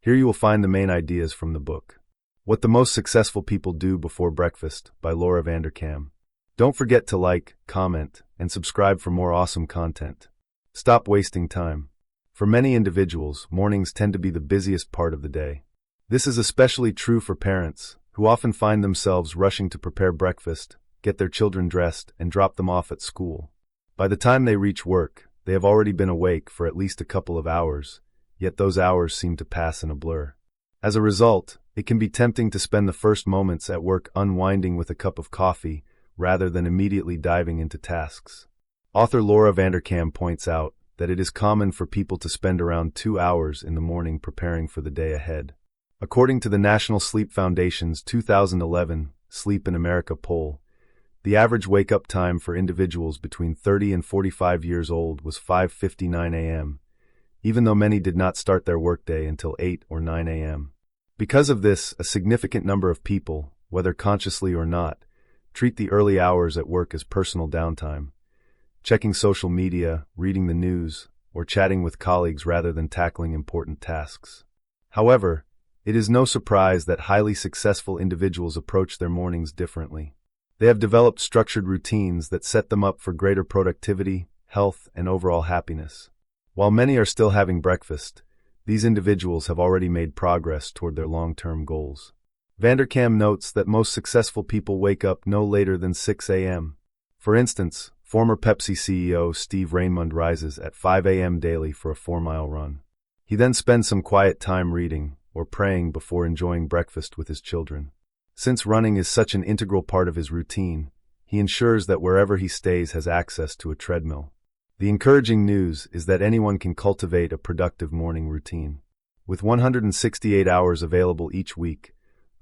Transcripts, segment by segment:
Here you will find the main ideas from the book. What the Most Successful People Do Before Breakfast by Laura Vanderkam. Don't forget to like, comment, and subscribe for more awesome content. Stop wasting time. For many individuals, mornings tend to be the busiest part of the day. This is especially true for parents, who often find themselves rushing to prepare breakfast, get their children dressed, and drop them off at school. By the time they reach work, they have already been awake for at least a couple of hours, yet those hours seem to pass in a blur. As a result, it can be tempting to spend the first moments at work unwinding with a cup of coffee, rather than immediately diving into tasks. Author Laura Vanderkam points out that it is common for people to spend around 2 hours in the morning preparing for the day ahead. According to the National Sleep Foundation's 2011 Sleep in America poll, the average wake-up time for individuals between 30 and 45 years old was 5:59 a.m., even though many did not start their workday until 8 or 9 a.m. Because of this, a significant number of people, whether consciously or not, treat the early hours at work as personal downtime, checking social media, reading the news, or chatting with colleagues rather than tackling important tasks. However, it is no surprise that highly successful individuals approach their mornings differently. They have developed structured routines that set them up for greater productivity, health, and overall happiness. While many are still having breakfast, these individuals have already made progress toward their long-term goals. Vanderkam notes that most successful people wake up no later than 6 a.m. For instance, former Pepsi CEO Steve Raymond rises at 5 a.m. daily for a 4-mile run. He then spends some quiet time reading or praying before enjoying breakfast with his children. Since running is such an integral part of his routine, he ensures that wherever he stays has access to a treadmill. The encouraging news is that anyone can cultivate a productive morning routine. With 168 hours available each week,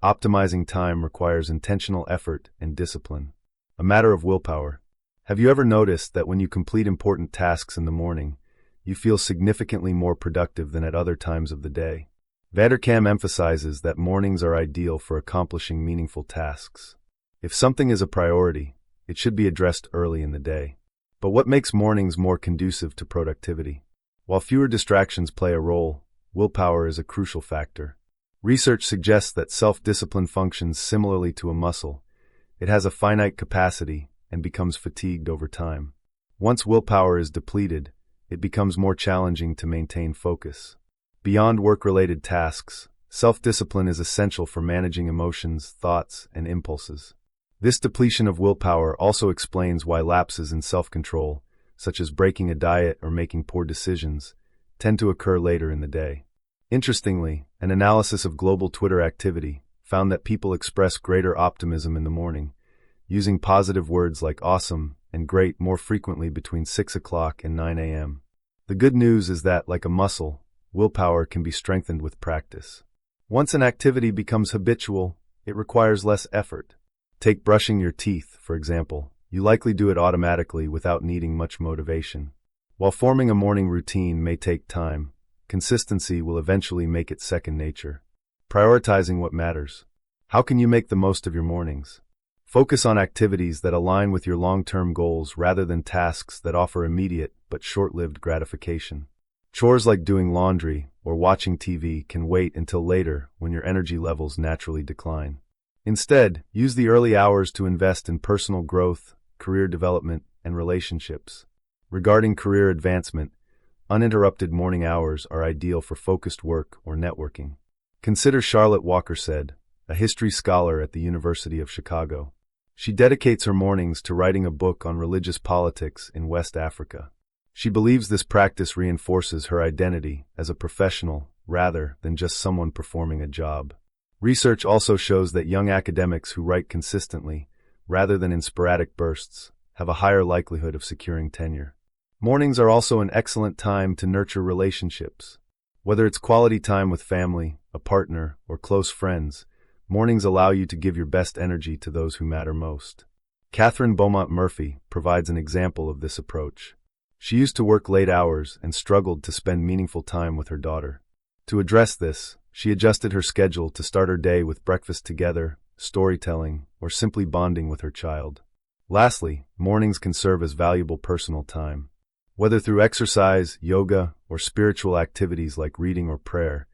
optimizing time requires intentional effort and discipline. A matter of willpower. Have you ever noticed that when you complete important tasks in the morning, you feel significantly more productive than at other times of the day? Vanderkam emphasizes that mornings are ideal for accomplishing meaningful tasks. If something is a priority, it should be addressed early in the day. But what makes mornings more conducive to productivity? While fewer distractions play a role, willpower is a crucial factor. Research suggests that self-discipline functions similarly to a muscle. It has a finite capacity and becomes fatigued over time. Once willpower is depleted, it becomes more challenging to maintain focus. Beyond work-related tasks, self-discipline is essential for managing emotions, thoughts, and impulses. This depletion of willpower also explains why lapses in self-control, such as breaking a diet or making poor decisions, tend to occur later in the day. Interestingly, an analysis of global Twitter activity found that people express greater optimism in the morning, using positive words like awesome and great more frequently between 6 o'clock and 9 a.m. The good news is that, like a muscle, willpower can be strengthened with practice. Once an activity becomes habitual, it requires less effort. Take brushing your teeth, for example. You likely do it automatically without needing much motivation. While forming a morning routine may take time, consistency will eventually make it second nature. Prioritizing what matters. How can you make the most of your mornings? Focus on activities that align with your long-term goals rather than tasks that offer immediate but short-lived gratification. Chores like doing laundry or watching TV can wait until later when your energy levels naturally decline. Instead, use the early hours to invest in personal growth, career development, and relationships. Regarding career advancement, uninterrupted morning hours are ideal for focused work or networking. Consider Charlotte Walker said, a history scholar at the University of Chicago. She dedicates her mornings to writing a book on religious politics in West Africa. She believes this practice reinforces her identity as a professional rather than just someone performing a job. Research also shows that young academics who write consistently, rather than in sporadic bursts, have a higher likelihood of securing tenure. Mornings are also an excellent time to nurture relationships. Whether it's quality time with family, a partner, or close friends, mornings allow you to give your best energy to those who matter most. Catherine Beaumont Murphy provides an example of this approach. She used to work late hours and struggled to spend meaningful time with her daughter. To address this, she adjusted her schedule to start her day with breakfast together, storytelling, or simply bonding with her child. Lastly, mornings can serve as valuable personal time. Whether through exercise, yoga, or spiritual activities like reading or prayer,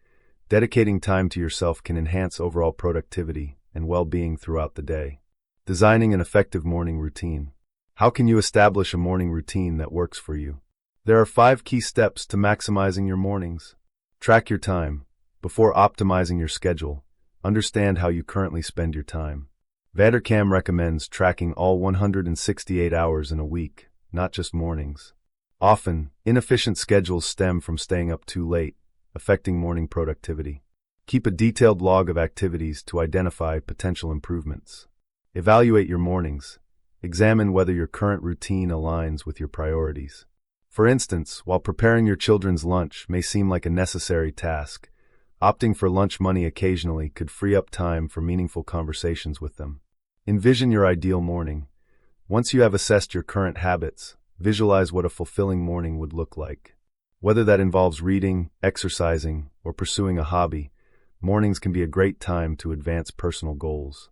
Dedicating time to yourself can enhance overall productivity and well-being throughout the day. Designing an effective morning routine. How can you establish a morning routine that works for you? There are 5 key steps to maximizing your mornings. Track your time. Before optimizing your schedule, understand how you currently spend your time. Vanderkam recommends tracking all 168 hours in a week, not just mornings. Often, inefficient schedules stem from staying up too late, affecting morning productivity. Keep a detailed log of activities to identify potential improvements. Evaluate your mornings. Examine whether your current routine aligns with your priorities. For instance, while preparing your children's lunch may seem like a necessary task, opting for lunch money occasionally could free up time for meaningful conversations with them. Envision your ideal morning. Once you have assessed your current habits, visualize what a fulfilling morning would look like. Whether that involves reading, exercising, or pursuing a hobby, mornings can be a great time to advance personal goals.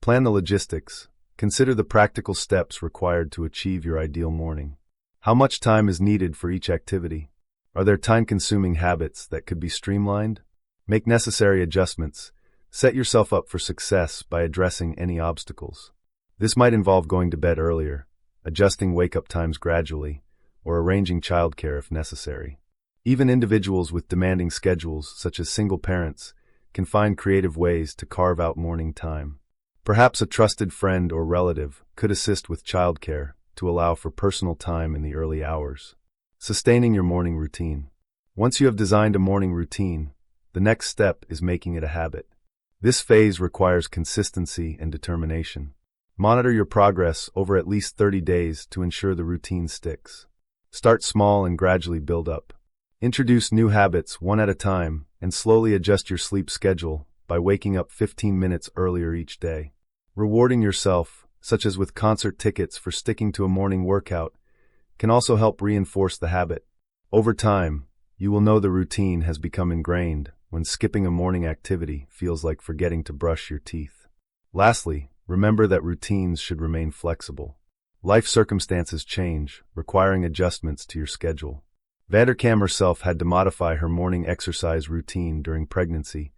Plan the logistics. Consider the practical steps required to achieve your ideal morning. How much time is needed for each activity? Are there time-consuming habits that could be streamlined? Make necessary adjustments. Set yourself up for success by addressing any obstacles. This might involve going to bed earlier, adjusting wake-up times gradually, or arranging childcare if necessary. Even individuals with demanding schedules, such as single parents, can find creative ways to carve out morning time. Perhaps a trusted friend or relative could assist with childcare to allow for personal time in the early hours. Sustaining your morning routine. Once you have designed a morning routine, the next step is making it a habit. This phase requires consistency and determination. Monitor your progress over at least 30 days to ensure the routine sticks. Start small and gradually build up. Introduce new habits one at a time and slowly adjust your sleep schedule by waking up 15 minutes earlier each day. Rewarding yourself, such as with concert tickets for sticking to a morning workout, can also help reinforce the habit. Over time, you will know the routine has become ingrained when skipping a morning activity feels like forgetting to brush your teeth. Lastly, remember that routines should remain flexible. Life circumstances change, requiring adjustments to your schedule. Vanderkam herself had to modify her morning exercise routine during pregnancy,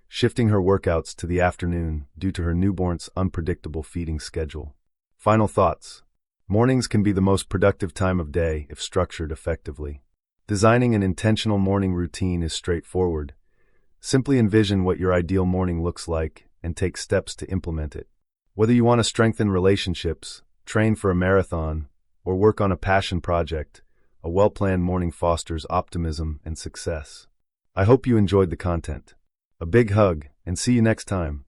shifting her workouts to the afternoon due to her newborn's unpredictable feeding schedule. Final thoughts. Mornings can be the most productive time of day if structured effectively. Designing an intentional morning routine is straightforward. Simply envision what your ideal morning looks like and take steps to implement it. Whether you want to strengthen relationships, train for a marathon, or work on a passion project, a well-planned morning fosters optimism and success. I hope you enjoyed the content. A big hug, and see you next time.